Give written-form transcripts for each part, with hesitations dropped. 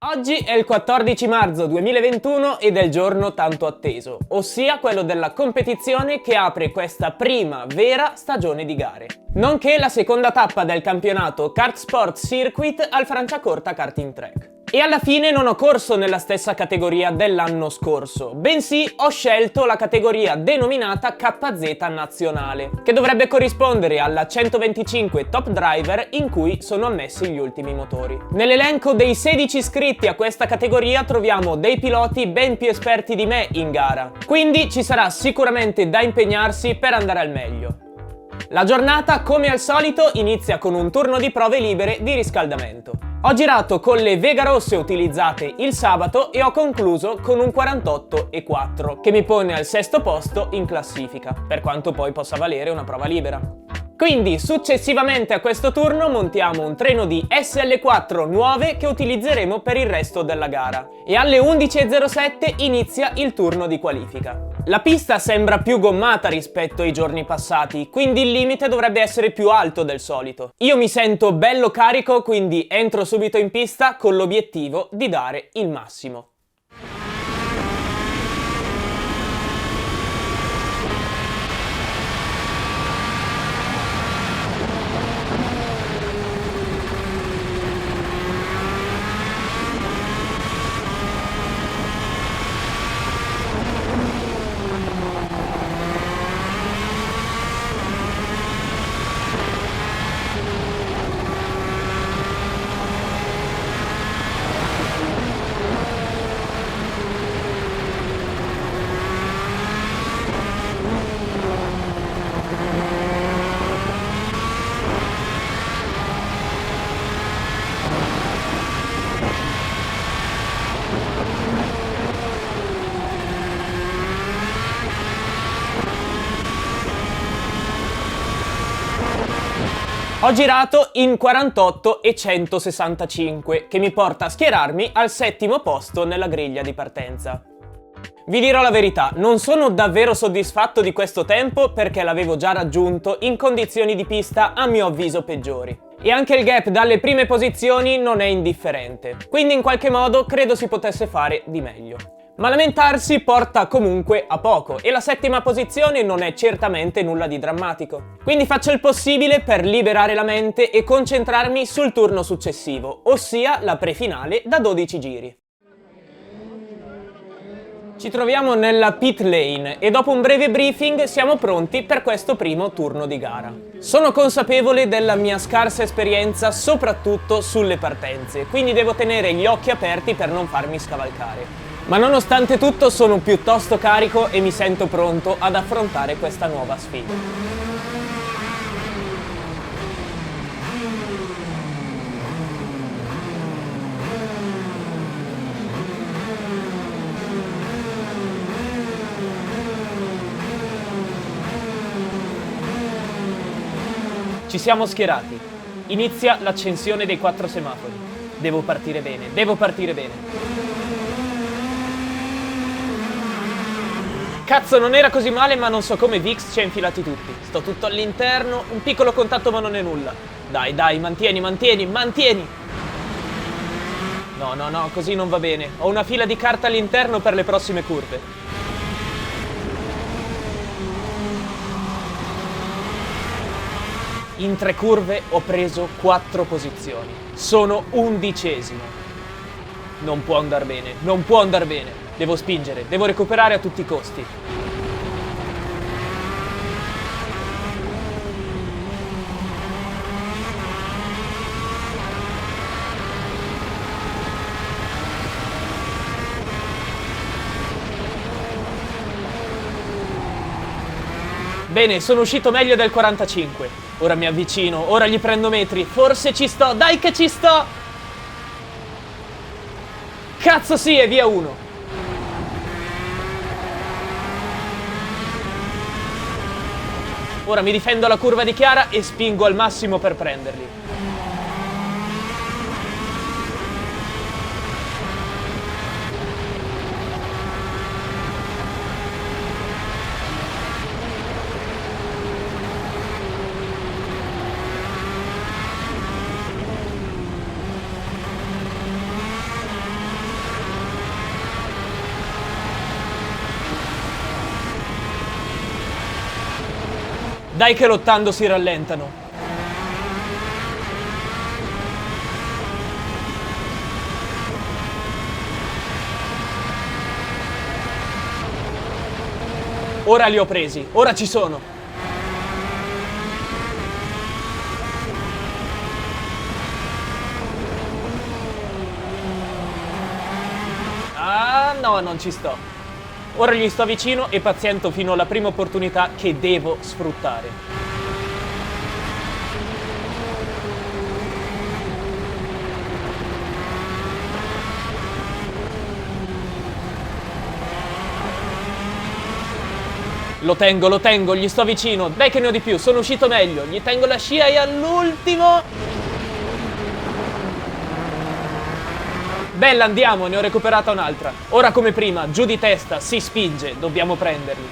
Oggi è il 14 marzo 2021 ed è il giorno tanto atteso, ossia quello della competizione che apre questa prima vera stagione di gare, nonché la seconda tappa del campionato Kart Sport Circuit al Franciacorta Karting Track. E alla fine non ho corso nella stessa categoria dell'anno scorso, bensì ho scelto la categoria denominata KZ Nazionale, che dovrebbe corrispondere alla 125 Top Driver in cui sono ammessi gli ultimi motori. Nell'elenco dei 16 iscritti a questa categoria troviamo dei piloti ben più esperti di me in gara, quindi ci sarà sicuramente da impegnarsi per andare al meglio. La giornata, come al solito, inizia con un turno di prove libere di riscaldamento. Ho girato con le Vega rosse utilizzate il sabato e ho concluso con un 48,4, che mi pone al sesto posto in classifica, per quanto poi possa valere una prova libera. Quindi, successivamente a questo turno montiamo un treno di SL4 nuove che utilizzeremo per il resto della gara. E alle 11:07 inizia il turno di qualifica. La pista sembra più gommata rispetto ai giorni passati, quindi il limite dovrebbe essere più alto del solito. Io mi sento bello carico, quindi entro subito in pista con l'obiettivo di dare il massimo. Ho girato in 48,165, che mi porta a schierarmi al settimo posto nella griglia di partenza. Vi dirò la verità, non sono davvero soddisfatto di questo tempo perché l'avevo già raggiunto in condizioni di pista a mio avviso peggiori. E anche il gap dalle prime posizioni non è indifferente, quindi in qualche modo credo si potesse fare di meglio. Ma lamentarsi porta comunque a poco e la settima posizione non è certamente nulla di drammatico. Quindi faccio il possibile per liberare la mente e concentrarmi sul turno successivo, ossia la prefinale da 12 giri. Ci troviamo nella pit lane e dopo un breve briefing siamo pronti per questo primo turno di gara. Sono consapevole della mia scarsa esperienza soprattutto sulle partenze, quindi devo tenere gli occhi aperti per non farmi scavalcare. Ma nonostante tutto sono piuttosto carico e mi sento pronto ad affrontare questa nuova sfida. Ci siamo schierati. Inizia l'accensione dei 4 semafori. Devo partire bene, devo partire bene. Cazzo, non era così male, ma non so come Vix ci ha infilati tutti. Sto tutto all'interno, un piccolo contatto ma non è nulla. Dai, dai, mantieni, mantieni, mantieni! No, no, no, così non va bene. Ho una fila di carta all'interno per le prossime curve. In 3 curve ho preso 4 posizioni. Sono 11esimo. Non può andar bene, non può andar bene. Devo spingere, devo recuperare a tutti i costi. Bene, sono uscito meglio del 45. Ora mi avvicino, ora gli prendo metri. Forse ci sto, dai che ci sto! Cazzo sì, è via 1. Ora mi difendo alla curva di Chiara e spingo al massimo per prenderli. Dai che lottando si rallentano. Ora li ho presi, ora ci sono. Ah, no, non ci sto. Ora gli sto vicino e paziento fino alla prima opportunità che devo sfruttare. Lo tengo, gli sto vicino. Dai che ne ho di più, sono uscito meglio. Gli tengo la scia e all'ultimo... Bella, andiamo, ne ho recuperata un'altra. Ora come prima, giù di testa, si spinge, dobbiamo prenderli.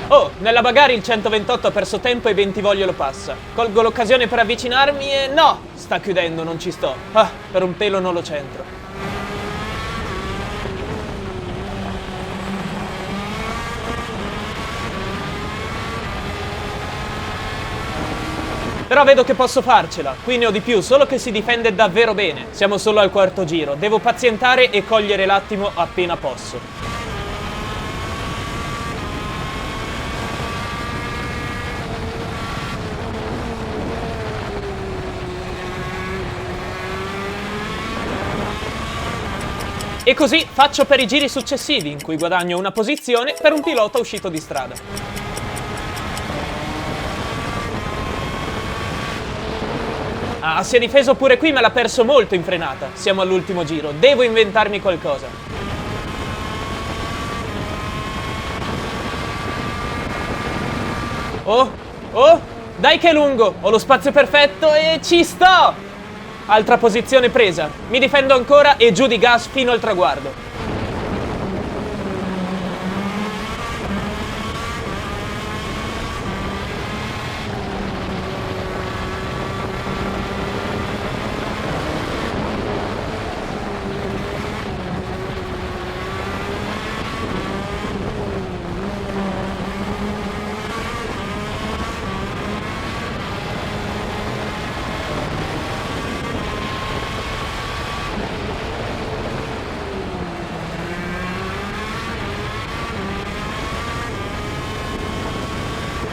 Oh, nella bagarre il 128 ha perso tempo e Bentivoglio lo passa. Colgo l'occasione per avvicinarmi e... no! Sta chiudendo, non ci sto. Ah, per un pelo non lo centro. Però vedo che posso farcela. Qui ne ho di più, solo che si difende davvero bene. Siamo solo al quarto giro. Devo pazientare e cogliere l'attimo appena posso. E così faccio per i giri successivi, in cui guadagno una posizione per un pilota uscito di strada. Ah, si è difeso pure qui, ma l'ha perso molto in frenata. Siamo all'ultimo giro, devo inventarmi qualcosa. Oh, dai che è lungo, ho lo spazio perfetto e ci sto! Altra posizione presa, mi difendo ancora e giù di gas fino al traguardo.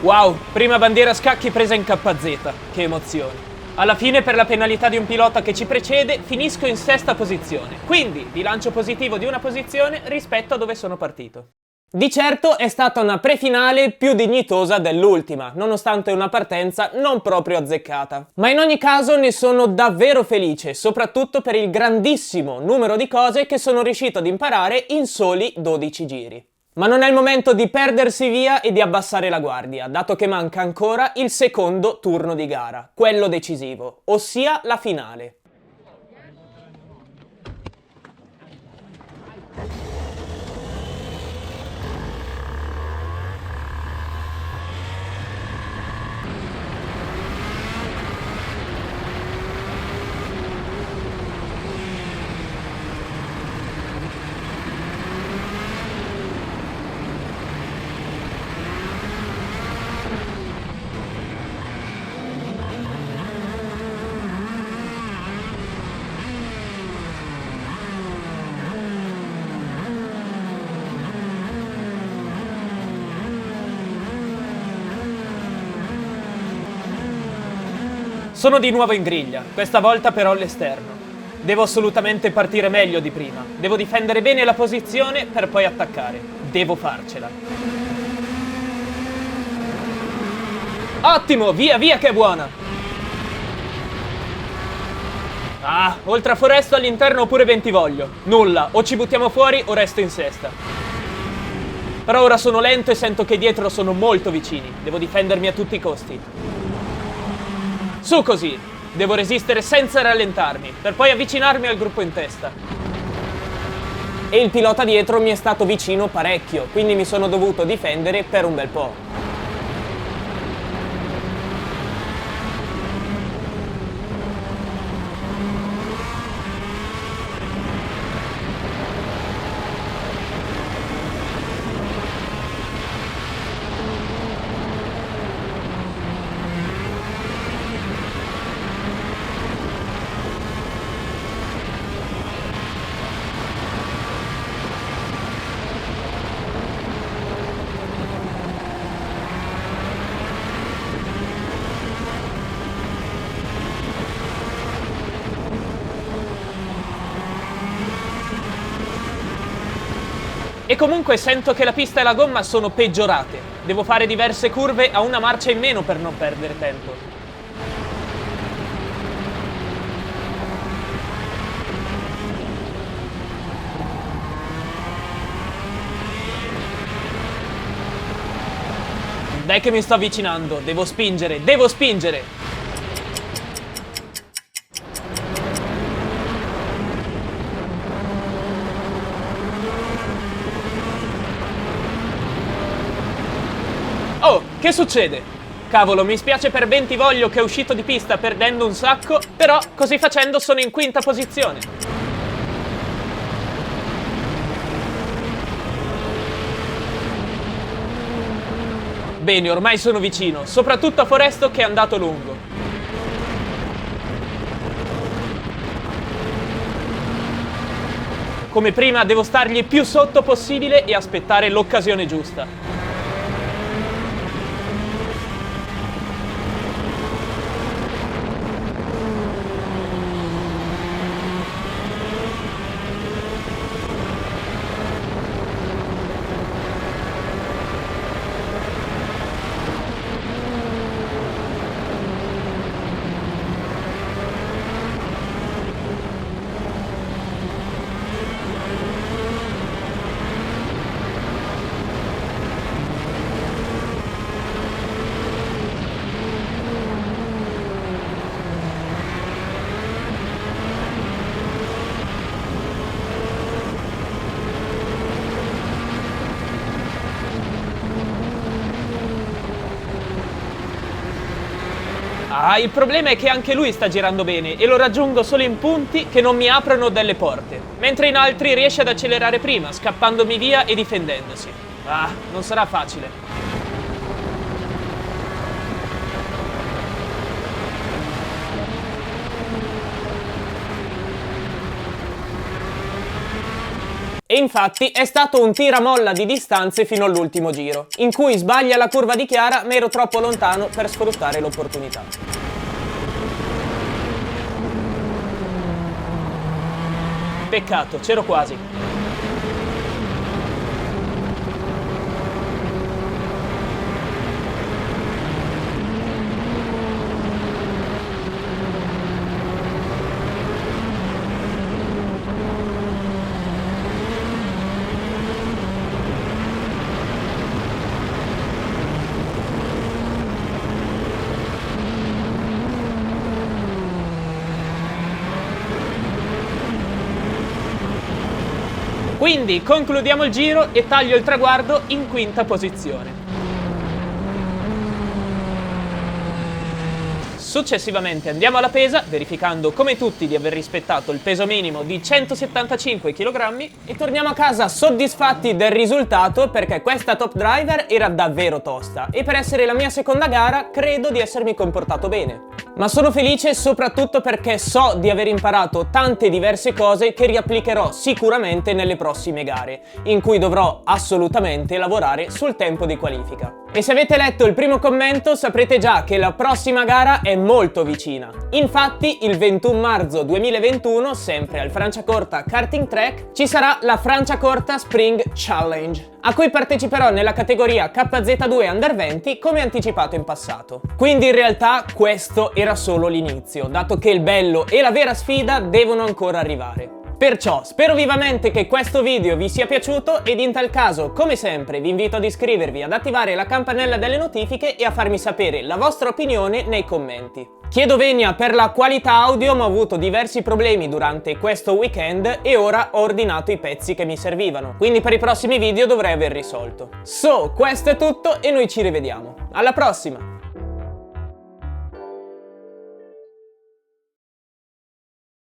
Wow, prima bandiera a scacchi presa in KZ, che emozione. Alla fine, per la penalità di un pilota che ci precede, finisco in sesta posizione, quindi bilancio positivo di una posizione rispetto a dove sono partito. Di certo è stata una prefinale più dignitosa dell'ultima, nonostante una partenza non proprio azzeccata. Ma in ogni caso ne sono davvero felice, soprattutto per il grandissimo numero di cose che sono riuscito ad imparare in soli 12 giri. Ma non è il momento di perdersi via e di abbassare la guardia, dato che manca ancora il secondo turno di gara, quello decisivo, ossia la finale. Sono di nuovo in griglia, questa volta però all'esterno. Devo assolutamente partire meglio di prima. Devo difendere bene la posizione per poi attaccare. Devo farcela. Ottimo, via via che è buona! Ah, oltre a Foresto all'interno ho pure Bentivoglio. Nulla, o ci buttiamo fuori o resto in sesta. Però ora sono lento e sento che dietro sono molto vicini. Devo difendermi a tutti i costi. Su così! Devo resistere senza rallentarmi, per poi avvicinarmi al gruppo in testa. e il pilota dietro mi è stato vicino parecchio, quindi mi sono dovuto difendere per un bel po'. E comunque sento che la pista e la gomma sono peggiorate. Devo fare diverse curve a una marcia in meno per non perdere tempo. Dai che mi sto avvicinando, devo spingere, devo spingere! Oh, che succede? Cavolo, mi spiace per Bentivoglio che è uscito di pista perdendo un sacco, però così facendo sono in quinta posizione. Bene, ormai sono vicino, soprattutto a Foresto che è andato lungo. Come prima devo stargli più sotto possibile e aspettare l'occasione giusta. Ah, il problema è che anche lui sta girando bene e lo raggiungo solo in punti che non mi aprono delle porte, mentre in altri riesce ad accelerare prima, scappandomi via e difendendosi. Ah, non sarà facile. E infatti è stato un tiramolla di distanze fino all'ultimo giro, in cui sbaglia la curva di Chiara ma ero troppo lontano per sfruttare l'opportunità. Peccato, c'ero quasi. Quindi concludiamo il giro e taglio il traguardo in quinta posizione. Successivamente andiamo alla pesa, verificando come tutti di aver rispettato il peso minimo di 175 kg e torniamo a casa soddisfatti del risultato perché questa Top Driver era davvero tosta e per essere la mia seconda gara credo di essermi comportato bene. Ma sono felice soprattutto perché so di aver imparato tante diverse cose che riapplicherò sicuramente nelle prossime gare, in cui dovrò assolutamente lavorare sul tempo di qualifica. E se avete letto il primo commento saprete già che la prossima gara è molto vicina. Infatti il 21 marzo 2021, sempre al Franciacorta Karting Track, ci sarà la Franciacorta Spring Challenge, a cui parteciperò nella categoria KZ2 Under 20 come anticipato in passato. Quindi in realtà questo era solo l'inizio, dato che il bello e la vera sfida devono ancora arrivare. Perciò spero vivamente che questo video vi sia piaciuto ed in tal caso, come sempre, vi invito ad iscrivervi, ad attivare la campanella delle notifiche e a farmi sapere la vostra opinione nei commenti. Chiedo venia per la qualità audio, ma ho avuto diversi problemi durante questo weekend e ora ho ordinato i pezzi che mi servivano, quindi per i prossimi video dovrei aver risolto. Questo è tutto e noi ci rivediamo. Alla prossima!